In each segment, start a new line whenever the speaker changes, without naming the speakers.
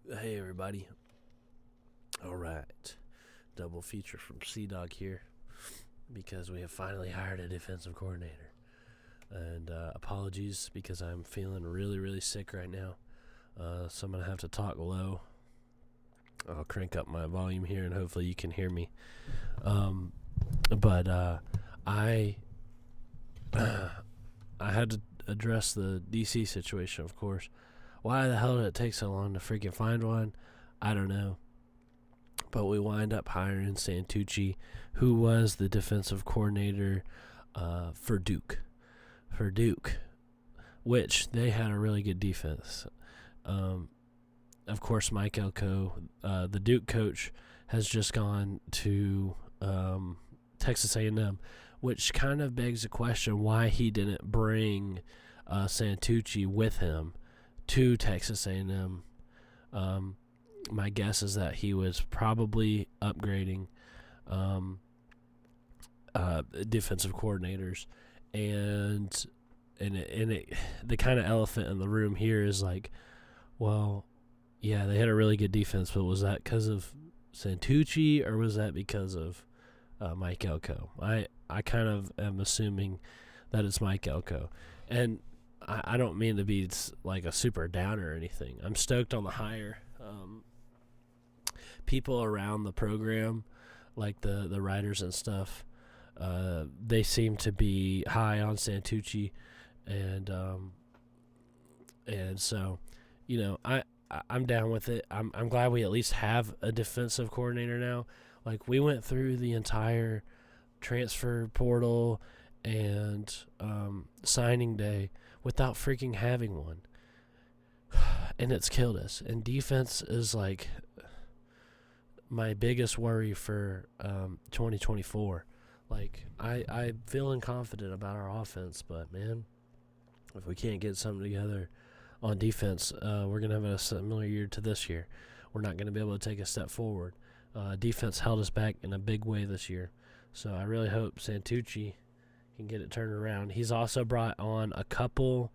Hey everybody. Alright. Double feature from Sea-Dog here because we have finally hired a defensive coordinator. And apologies because I'm feeling really, really sick right now. So I'm going to have to talk low. I'll crank up my volume here and hopefully you can hear me. But I had to address the DC situation, of course. Why the hell did it take so long to freaking find one? I don't know. But we wind up hiring Santucci, who was the defensive coordinator for Duke. Which they had a really good defense. Of course, Mike Elko, the Duke coach, has just gone to Texas A&M, which kind of begs the question why he didn't bring Santucci with him to Texas A&M. My guess is that he was probably upgrading defensive coordinators, and the kind of elephant in the room here is like, well, yeah, they had a really good defense, but was that because of Santucci or was that because of Mike Elko? I kind of am assuming that it's Mike Elko, and I don't mean to be like a super downer or anything. I'm stoked on the hire. People around the program, like the writers and stuff, they seem to be high on Santucci, and so, I'm down with it. I'm glad we at least have a defensive coordinator now. Like, we went through the entire transfer portal and signing day without freaking having one, and it's killed us. And defense is like my biggest worry for 2024. Like, I'm feeling confident about our offense, but man, if we can't get something together on defense, we're going to have a similar year to this year. We're not going to be able to take a step forward. Defense held us back in a big way this year. So I really hope Santucci can get it turned around. He's also brought on a couple.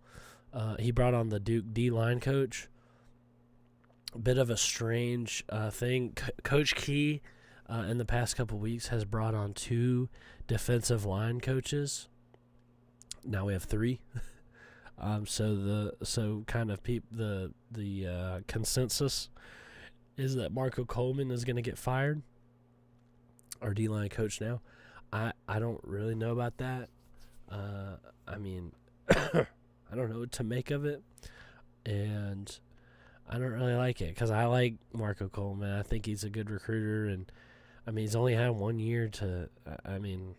He brought on the Duke D-line coach. A bit of a strange thing. Coach Key, in the past couple weeks, has brought on 2 defensive line coaches. Now we have 3. The consensus is that Marco Coleman is going to get fired, our D-line coach now. I don't really know about that. I mean, I don't know what to make of it, and I don't really like it because I like Marco Coleman. I think he's a good recruiter, and I mean, he's only had 1 year to. I mean,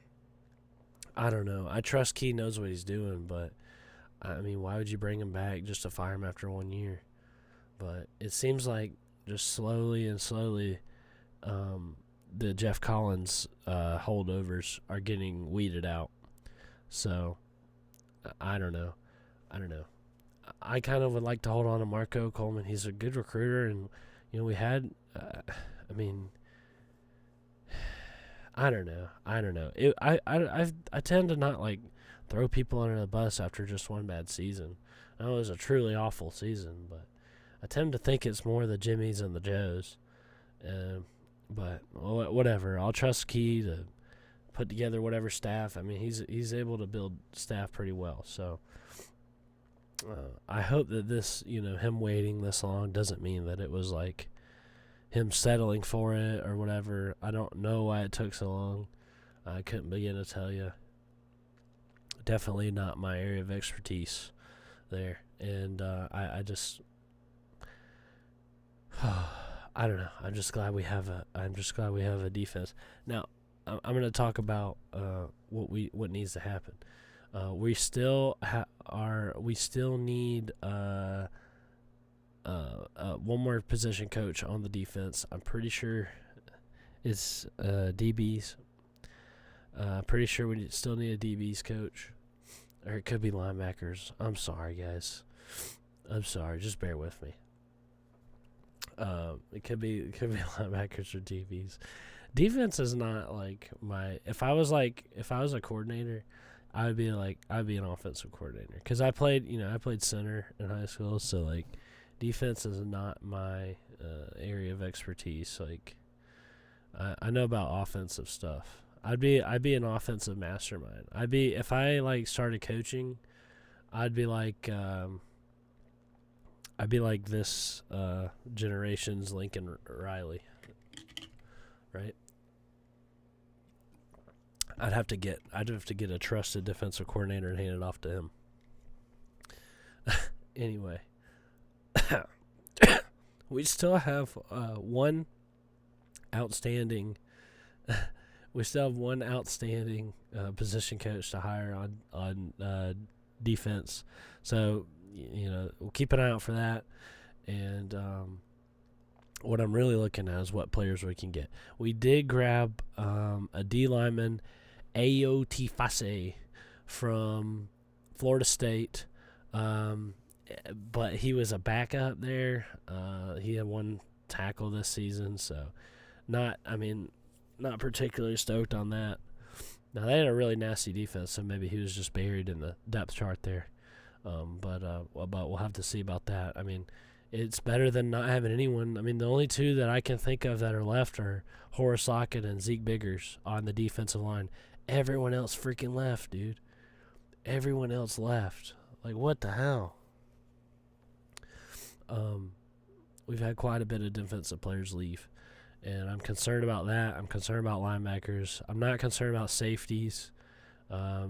I don't know. I trust Key knows what he's doing, but I mean, why would you bring him back just to fire him after 1 year? But it seems like just slowly, the Jeff Collins holdovers are getting weeded out. So, I don't know. I kind of would like to hold on to Marco Coleman. He's a good recruiter, and we had. I don't know. I tend to not like throw people under the bus after just one bad season. I know it was a truly awful season, but I tend to think it's more the Jimmies and the Joes. But whatever. I'll trust Key to put together whatever staff. I mean, he's able to build staff pretty well. So I hope that this, him waiting this long doesn't mean that it was like him settling for it or whatever. I don't know why it took so long. I couldn't begin to tell you. Definitely not my area of expertise there. And I just I don't know. I'm just glad we have a defense. Now, I'm going to talk about what needs to happen. We still need one more position coach on the defense. I'm pretty sure it's DBs. Pretty sure we still need a DBs coach, or it could be linebackers. I'm sorry, guys. I'm sorry. Just bear with me. It could be linebackers or DBs. Defense is not like my. If I was a coordinator, I'd be an offensive coordinator because I played center in high school. So like, Defense is not my area of expertise. Like, I know about offensive stuff. I'd be an offensive mastermind. If I like started coaching, I'd be like this generation's Lincoln Riley, right? I'd have to get a trusted defensive coordinator and hand it off to him. Anyway, we still have one outstanding. We still have one outstanding position coach to hire on defense. So, we'll keep an eye out for that. And what I'm really looking at is what players we can get. We did grab a D lineman, Ayo Fase, from Florida State. But he was a backup there. He had one tackle this season, so not particularly stoked on that. Now, they had a really nasty defense, so maybe he was just buried in the depth chart there. But we'll have to see about that. I mean, it's better than not having anyone. I mean, the only two that I can think of that are left are Horace Lockett and Zeke Biggers on the defensive line. Everyone else freaking left, dude. Everyone else left. Like, what the hell? We've had quite a bit of defensive players leave, and I'm concerned about that. I'm concerned about linebackers. I'm not concerned about safeties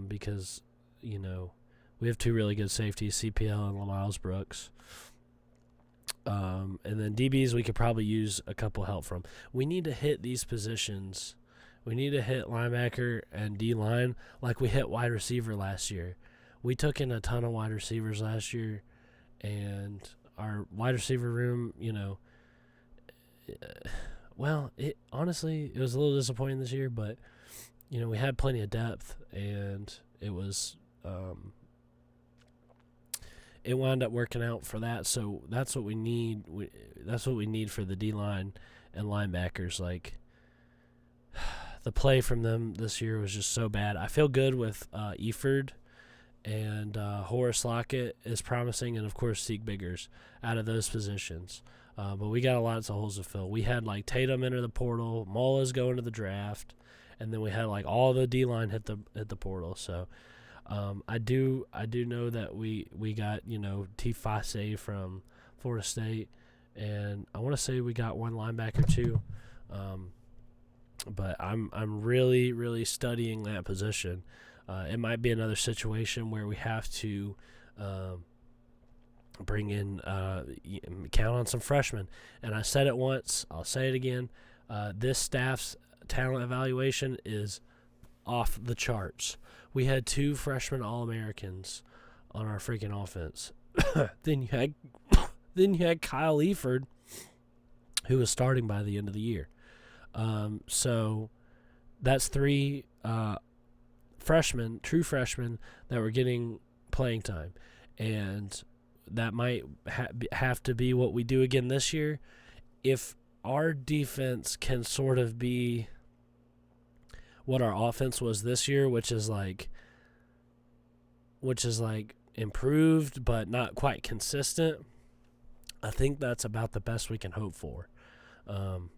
because, we have two really good safeties, CPL and Miles Brooks. And then DBs, we could probably use a couple help from. We need to hit these positions. We need to hit linebacker and D-line like we hit wide receiver last year. We took in a ton of wide receivers last year, and our wide receiver room, honestly, it was a little disappointing this year, but, we had plenty of depth, and it was it wound up working out for that. So that's what we need. That's what we need for the D-line and linebackers. Like, the play from them this year was just so bad. I feel good with Eford, and Horace Lockett is promising, and, of course, Zeke Biggers out of those positions. But we got lots of holes to fill. We had, like, Tatum enter the portal, Mullah's going to the draft, and then we had, like, all the D-line hit the portal. So I do know that we got, Fase from Florida State, and I want to say we got one linebacker too. But I'm really, really studying that position. It might be another situation where we have to bring in, count on some freshmen. And I said it once, I'll say it again. This staff's talent evaluation is off the charts. We had 2 freshman All-Americans on our freaking offense. Then you had Kyle Eford, who was starting by the end of the year. So that's 3 freshmen, true freshmen, that were getting playing time. And that might have to be what we do again this year. If our defense can sort of be what our offense was this year, which is like improved but not quite consistent, I think that's about the best we can hope for. And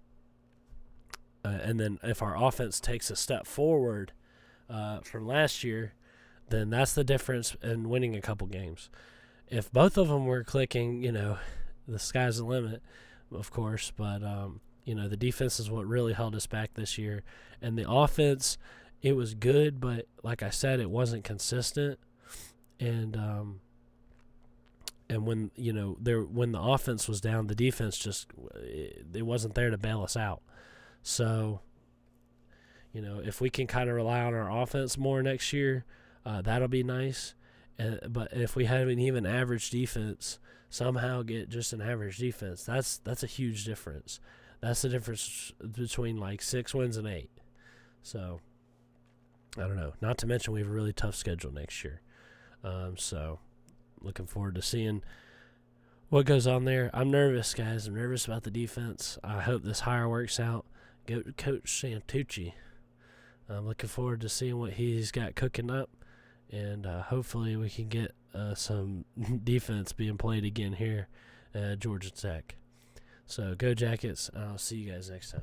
then if our offense takes a step forward from last year, then that's the difference in winning a couple games. If both of them were clicking, the sky's the limit, of course. But, the defense is what really held us back this year. And the offense, it was good, but like I said, it wasn't consistent. And when, when the offense was down, the defense just it wasn't there to bail us out. So, if we can kind of rely on our offense more next year, that'll be nice. But if we have an even average defense, somehow get just an average defense, that's a huge difference. That's the difference between like 6 wins and 8. So, I don't know. Not to mention we have a really tough schedule next year. So, looking forward to seeing what goes on there. I'm nervous, guys. I'm nervous about the defense. I hope this hire works out. Go to Coach Santucci. I'm looking forward to seeing what he's got cooking up, and hopefully we can get some defense being played again here Georgia Tech. So go Jackets. I'll see you guys next time.